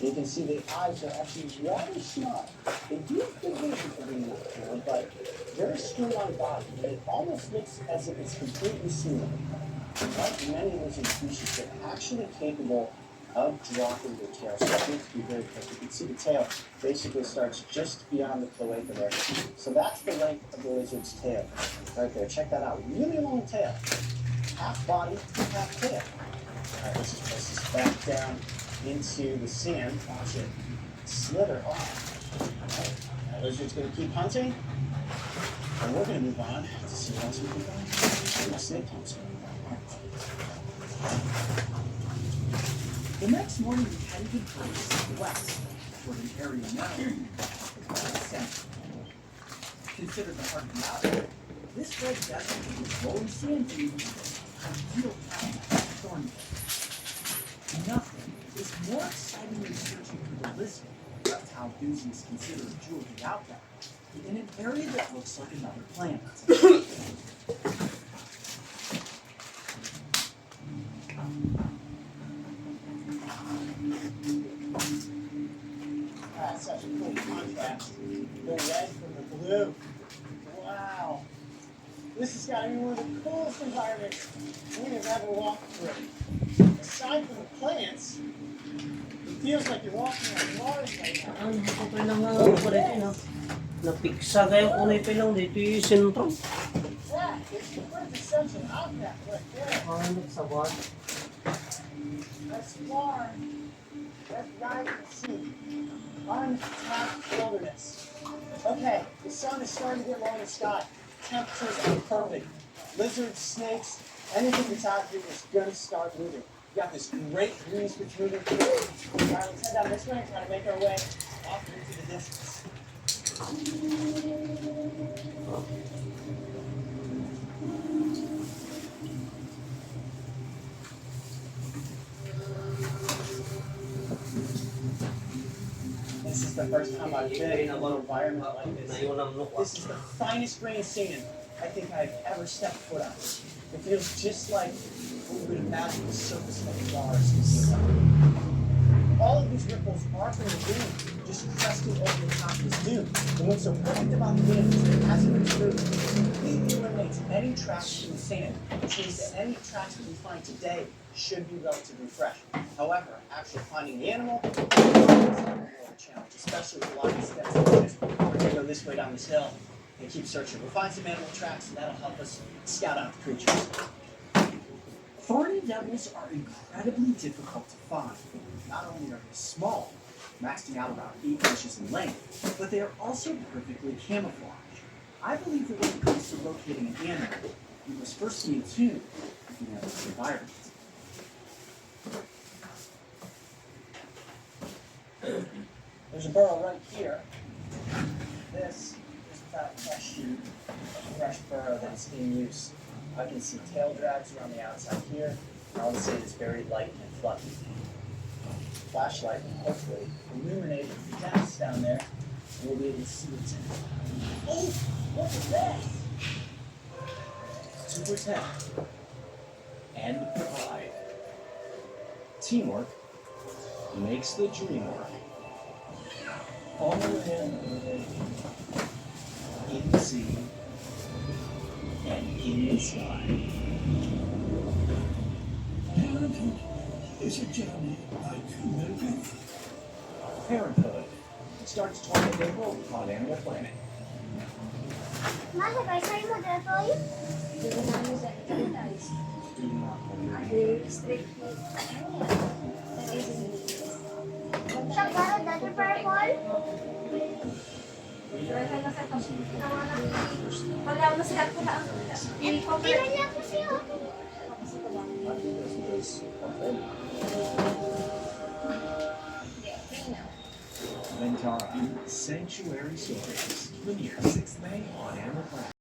You can see the eyes are actually rather small. They do have good vision for being nocturnal, but very streamlined body. And it almost looks as if it's completely smooth. Like many lizard species, they're actually capable of dropping their tail. So that needs to be very careful. You can see the tail basically starts just beyond the cloaca there. So that's the length of the lizard's tail right there. Check that out. Really long tail. Half body, half tail. All right, let's just place this back down into the sand. Watch it slither off. All right, that lizard's going to keep hunting. And we're going to move on to see what else we can find. The snake hunter. The next morning, we headed west toward an area known as the center. Considered the heart of the mountain, this red desert with rolling sand dunes is ideal habitat for thornbills. Nothing is more exciting than searching for the lizard, reptile enthusiasts consider a jewel of the outback, in an area that looks like another planet. That's such a cool contrast. The red from the blue. Wow. This has got to be one of the coolest environments we have ever walked through. Aside from the plants, it feels like you're walking on Mars right now. Ano ko pa lang ako dito, no? Napiksa kayo kung pa lang dito yung sentro. Yeah, it's the quintessential outback right there. Ano sa buwan? That's far. That's right at sea. Untapped wilderness. Okay, the sun is starting to get low in the sky. Temperatures are perfect. Lizards, snakes, anything that's out here is going to start moving. We got this great breeze which is moving through. All right, let's head down this way and try to make our way off into the distance. This is the first time I've been in a little environment like this. This is the finest grain of sand I think I've ever stepped foot on. It feels just like we would imagine the surface of Mars is. All of these ripples are from the dune, just cresting over the top of this dune. And what's so perfect about the dune is that as it moves through, it completely eliminates any tracks in the sand, which means that any tracks that we find today should be relatively fresh. However, actually finding the animal is a challenge, especially with a lot of these steps. We're going to go this way down this hill and keep searching. We'll find some animal tracks, and that'll help us scout out the creatures. Thorny devils are incredibly difficult to find. Not only are they small, maxing out about 8 inches in length, but they are also perfectly camouflaged. I believe that when it comes to locating an animal, you must first be attuned with the animal's environment. There's a burrow right here. This is without question a fresh burrow that's in use. I can see tail drags around the outside here, and all the sand is very light and fluffy. Flashlight will hopefully illuminate the depths down there, and we'll be able to see what's in it. Oh, look at this! To protect and provide. Teamwork makes the dream work. On the land, in the sea, and in the sky. Parenthood is a journey like human. Parenthood starts 20th April on Animal Planet. Masa guys, sa'yo mo dito yun? Hindi ko namin sa ito guys. Strict siya garo, dati purple? Wala mo sa ko na. Kailan niya po siya? Ventara Sanctuary Stories, premiere 6th May on Animal Planet.